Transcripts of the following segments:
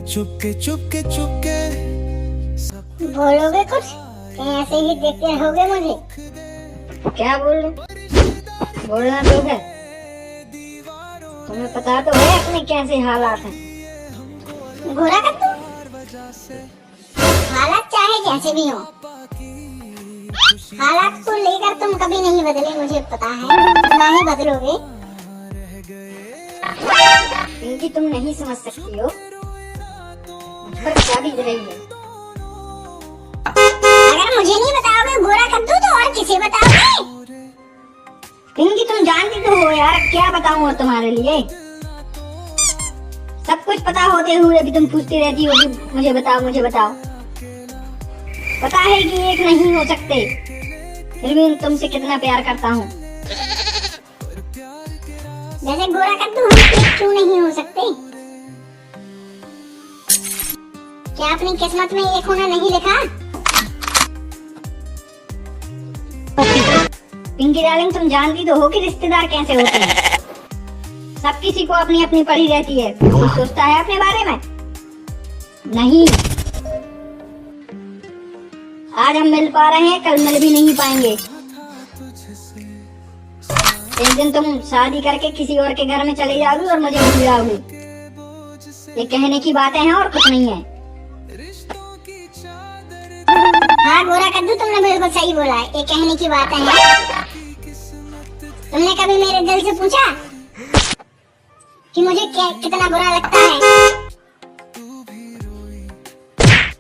चुपके चुपके चुपके बोलोगे कुछ? कहीं ऐसे ही देखते रहोगे मुझे? क्या बोलना तो है। तुम्हें पता तो है अपने कैसे हालात हैं। घोड़ा कद्दू, हालात चाहे जैसे भी हो, हालात को लेकर तुम कभी नहीं बदले, मुझे पता है। ना ही बदलोगे। क्योंकि तुम नहीं समझ सकती हो मुझ पर क्या बीत रही है। अगर मुझे नहीं बताओगे घोड़ा कद्दू तो और किसे बताओगे? क्योंकि तुम जानती तो हो यार, क्या बताऊं तुम्हारे लिए। सब कुछ पता होते हुए भी तुम पूछती रहती हो कि मुझे बताओ मुझे बताओ। पता है कि एक नहीं हो सकते, फिर भी तुमसे कितना प्यार करता हूँ। जैसे घोड़ा कद्दू हम एक क्यों नहीं हो सकते? क्या अपनी किस्मत में एक होना नहीं लिखा? पिंकी डार्लिंग, तुम जानती तो हो कि रिश्तेदार कैसे होते हैं। सब किसी को अपनी अपनी पड़ी रहती है। कोई सोचता है अपने बारे में? नहीं। आज हम मिल पा रहे हैं, कल मिल भी नहीं पाएंगे। एक दिन तुम शादी करके किसी और के घर में चले जाओगी और मुझे भूल जाओगी। ये कहने की बातें हैं और कुछ नहीं है। हाँ घोड़ा कद्दू, तुमने बिल्कुल सही बोला है। ये कहने की बात है। तुमने कभी मेरे दिल से पूछा कि मुझे कितना बुरा लगता है?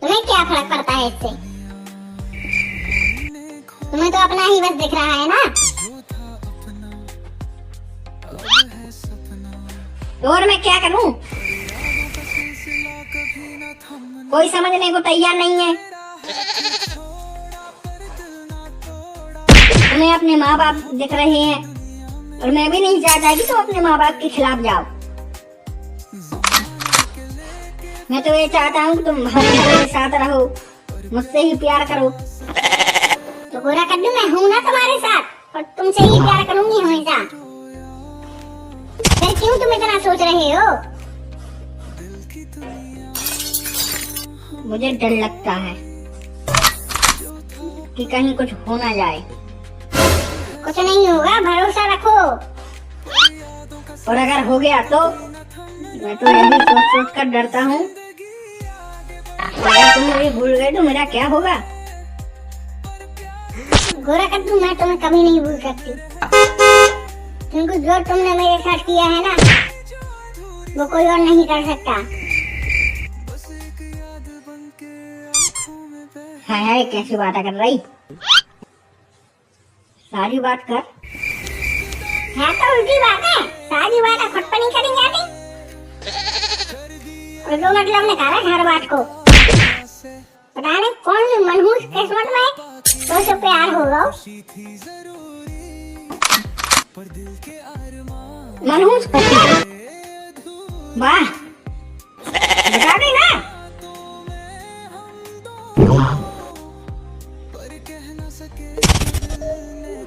तुम्हें क्या फर्क पड़ता है इससे? तुम्हें तो अपना ही बस दिख रहा है ना। तो और मैं क्या करूं? कोई समझने को तैयार नहीं है। तुम्हें अपने माँ बाप दिख रहे हैं और मैं भी नहीं चाहता कि तुम अपने माँ बाप के खिलाफ जाओ। मैं तो ये चाहता हूँ कि तुम हमारे साथ रहो, मुझसे ही प्यार करो। तो घोड़ा कद्दू, मैं हूँ ना तुम्हारे साथ और तुमसे ही प्यार करूंगी हमेशा। फिर क्यों तुम इतना सोच रहे हो? मुझे डर लगता है कि कहीं कुछ हो ना जाए। कुछ नहीं होगा, भरोसा रखो। और अगर हो गया तो मैं तो यही सोच कर डरता हूँ, अगर तुम मुझे भूल गए तो मेरा क्या होगा? घोड़ा कद्दू, मैं तुम्हें कभी नहीं भूल सकती, क्योंकि जो तुमने मेरे साथ किया है ना, वो कोई और नहीं कर सकता। हाय हाय, कैसी बात कर रही? सारी बात कर। है तो उल्टी बात है। सारी बात खुद पर नहीं करी जाती। और जो मतलब निकाला हर बात को। पता नहीं कौन सी मनहूस किस्मत में तो से प्यार होगा। मनहूस वाह, बता दे ना।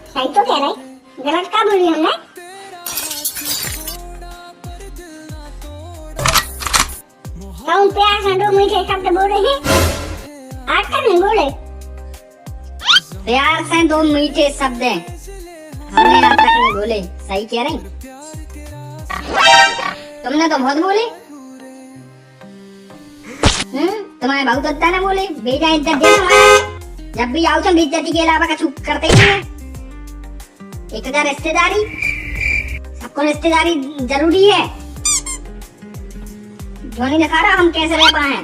सही तो कह रही, गलत क्या बोली हमने? तुम प्यार से दो मीठे शब्द बोले हैं, आज तक नहीं बोले। प्यार से दो मीठे शब्द हैं, हमने आज तक नहीं बोले। सही कह रही, तुमने तो बहुत बोले। तुम्हारे बहुत अच्छा ना बोले। बेजा इज्जत दे तुम्हारा। जब भी आओ तुम बेइज्जती के अलावा कुछ करते ही नहीं है। एक तो रिश्तेदारी, सबको रिश्तेदारी जरूरी है। जो नहीं दिखा रहा हम कैसे रह पाए।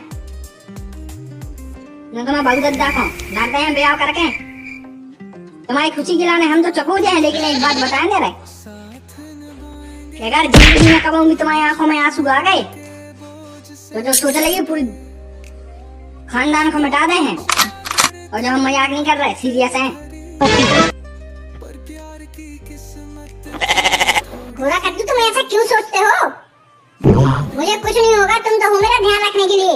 मैं तुम्हें बहुत अद्दा खाऊं, डांटते हैं ब्याह करके। तुम्हारी खुशी के लाने हम तो चको जाए, लेकिन एक बात बताएं दे रहे, अगर जिंदगी में कबूंगी तुम्हारी आंखों में आंसू आ गए तो जो सोच लगी पूरी खानदान को मिटा दे हैं। और जब हम मजाक नहीं कर रहे, सीरियस हैं। घोड़ा कद्दू, तुम ऐसा क्यों सोचते हो? मुझे कुछ नहीं होगा, तुम तो हो मेरा ध्यान रखने के लिए।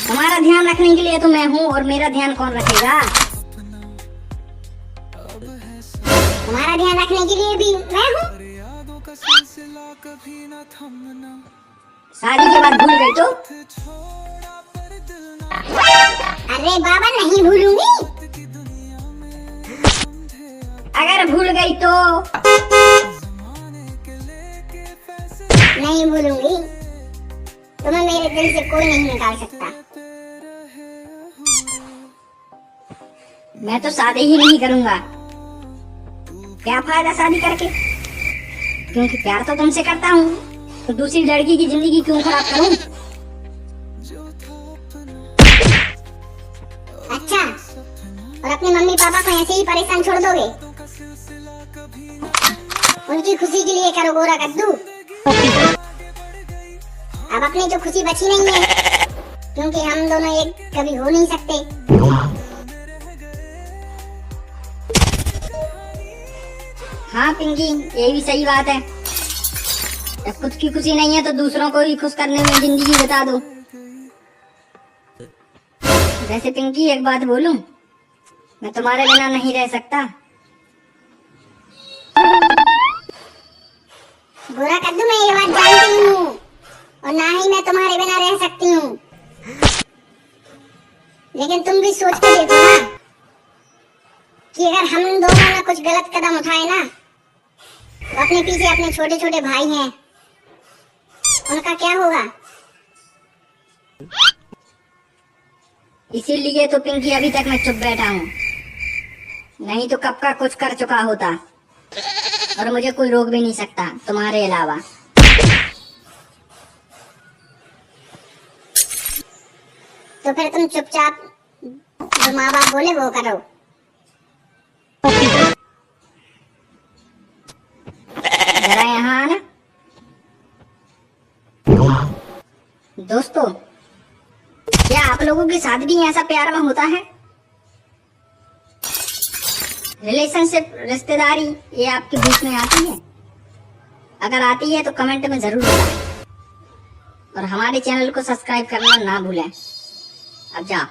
तुम्हारा ध्यान रखने के लिए तो मैं हूँ, और मेरा ध्यान कौन रखेगा? तुम्हारा ध्यान रखने के लिए भी मैं हूँ। कभी न थमना, शादी के बाद भूल गई तो? अरे बाबा नहीं भूलूंगी। अगर भूल गई तो? नहीं भूलूंगी। तुम्हें मेरे दिल से कोई नहीं निकाल सकता। मैं तो शादी ही नहीं करूंगा। क्या फायदा शादी करके, क्योंकि प्यार तो तुमसे करता हूँ, तो दूसरी लड़की की जिंदगी क्यों खराब करूं? अच्छा, और अपने मम्मी पापा को ऐसे ही परेशान छोड़ दोगे? उनकी खुशी के लिए करो गोरा कद्दू। अब अपनी तो खुशी बची नहीं है, क्योंकि हम दोनों एक कभी हो नहीं सकते। हाँ पिंकी, ये भी सही बात है। जब खुद की खुशी नहीं है तो दूसरों को भी खुश करने में जिंदगी बिता दो। वैसे पिंकी एक बात बोलूं, मैं तुम्हारे बिना नहीं रह सकता। गोरा कद्दू, मैं ये बात जानती हूँ, और ना ही मैं तुम्हारे बिना रह सकती हूँ। लेकिन तुम भी सोच के देखो ना, कि अगर हम दोनों ने कुछ गलत कदम उठाए ना, तो अपने पीछे अपने छोटे छोटे भाई हैं, उनका क्या होगा? इसीलिए तो पिंकी अभी तक मैं चुप बैठा हूँ, नहीं तो कब का कुछ कर चुका होता, और मुझे कोई रोक भी नहीं सकता तुम्हारे अलावा। तो फिर तुम चुपचाप जो माँ बाप बोले वो करो। जरा यहाँ आना। दोस्तों, क्या आप लोगों के साथ भी ऐसा प्यार में होता है? रिलेशनशिप, रिश्तेदारी, ये आपके बीच में आती है? अगर आती है तो कमेंट में जरूर बताएं, और हमारे चैनल को सब्सक्राइब करना ना भूलें। अब जाओ।